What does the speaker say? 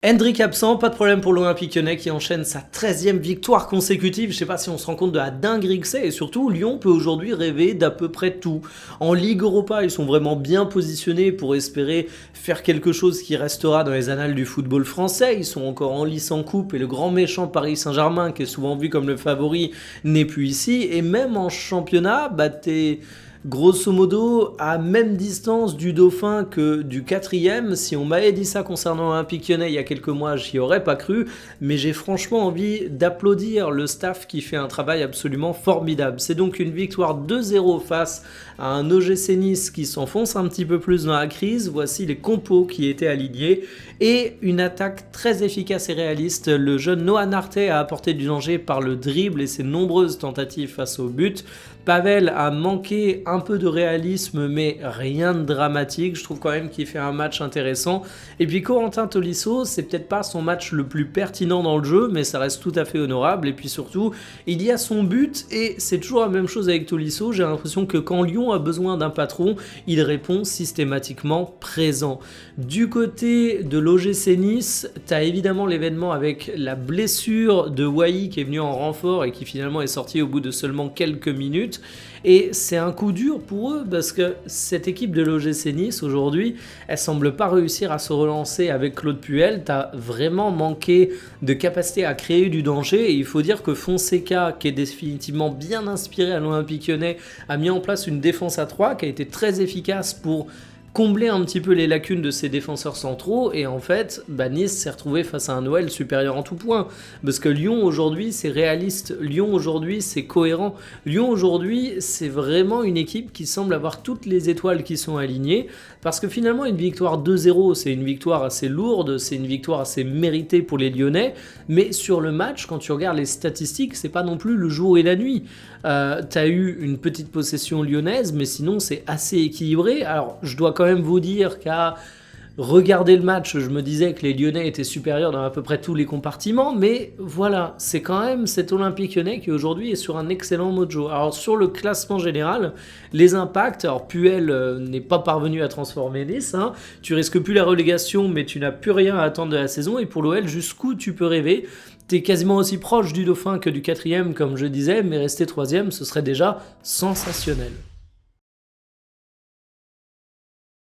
Hendrick absent, pas de problème pour l'Olympique Lyonnais qui enchaîne sa 13e victoire consécutive. Je sais pas si on se rend compte de la dinguerie que c'est, et surtout Lyon peut aujourd'hui rêver d'à peu près tout. En Ligue Europa, ils sont vraiment bien positionnés pour espérer faire quelque chose qui restera dans les annales du football français. Ils sont encore en lice en coupe et le grand méchant Paris Saint-Germain, qui est souvent vu comme le favori, n'est plus ici. Et même en championnat, t'es grosso modo à même distance du Dauphin que du 4e. Si on m'avait dit ça concernant l'Olympique Lyonnais il y a quelques mois, j'y aurais pas cru, mais j'ai franchement envie d'applaudir le staff qui fait un travail absolument formidable. C'est donc une victoire 2-0 face à un OGC Nice qui s'enfonce un petit peu plus dans la crise. Voici les compos qui étaient alignés et une attaque très efficace et réaliste. Le jeune Noah Narté a apporté du danger par le dribble et ses nombreuses tentatives face au but. Pavel a manqué un peu de réalisme, mais rien de dramatique. Je trouve quand même qu'il fait un match intéressant. Et puis Corentin Tolisso, c'est peut-être pas son match le plus pertinent dans le jeu, mais ça reste tout à fait honorable. Et puis surtout, il y a son but, et c'est toujours la même chose avec Tolisso. J'ai l'impression que quand Lyon a besoin d'un patron, il répond systématiquement présent. Du côté de l'OGC Nice, t'as évidemment l'événement avec la blessure de Wai qui est venu en renfort et qui finalement est sorti au bout de seulement quelques minutes. Et c'est un coup dur pour eux parce que cette équipe de l'OGC Nice aujourd'hui, elle semble pas réussir à se relancer avec Claude Puel. T'as vraiment manqué de capacité à créer du danger, et il faut dire que Fonseca, qui est définitivement bien inspiré à l'Olympique Lyonnais, a mis en place une défense à 3 qui a été très efficace pour combler un petit peu les lacunes de ses défenseurs centraux. Et en fait, Nice s'est retrouvé face à un OL supérieur en tout point, parce que Lyon aujourd'hui c'est réaliste, Lyon aujourd'hui c'est cohérent, Lyon aujourd'hui c'est vraiment une équipe qui semble avoir toutes les étoiles qui sont alignées, parce que finalement une victoire 2-0 c'est une victoire assez lourde, c'est une victoire assez méritée pour les Lyonnais, mais sur le match, quand tu regardes les statistiques, c'est pas non plus le jour et la nuit. T'as eu une petite possession lyonnaise, mais sinon c'est assez équilibré. Alors je dois quand même vous dire qu'à regarder le match, je me disais que les Lyonnais étaient supérieurs dans à peu près tous les compartiments, mais voilà, c'est quand même cet Olympique Lyonnais qui aujourd'hui est sur un excellent mojo. Alors sur le classement général, les impacts, alors Puel n'est pas parvenu à transformer Nice, hein. Tu risques plus la relégation, mais tu n'as plus rien à attendre de la saison, et pour l'OL, jusqu'où tu peux rêver? T'es quasiment aussi proche du Dauphin que du 4e, comme je disais, mais rester 3e, ce serait déjà sensationnel.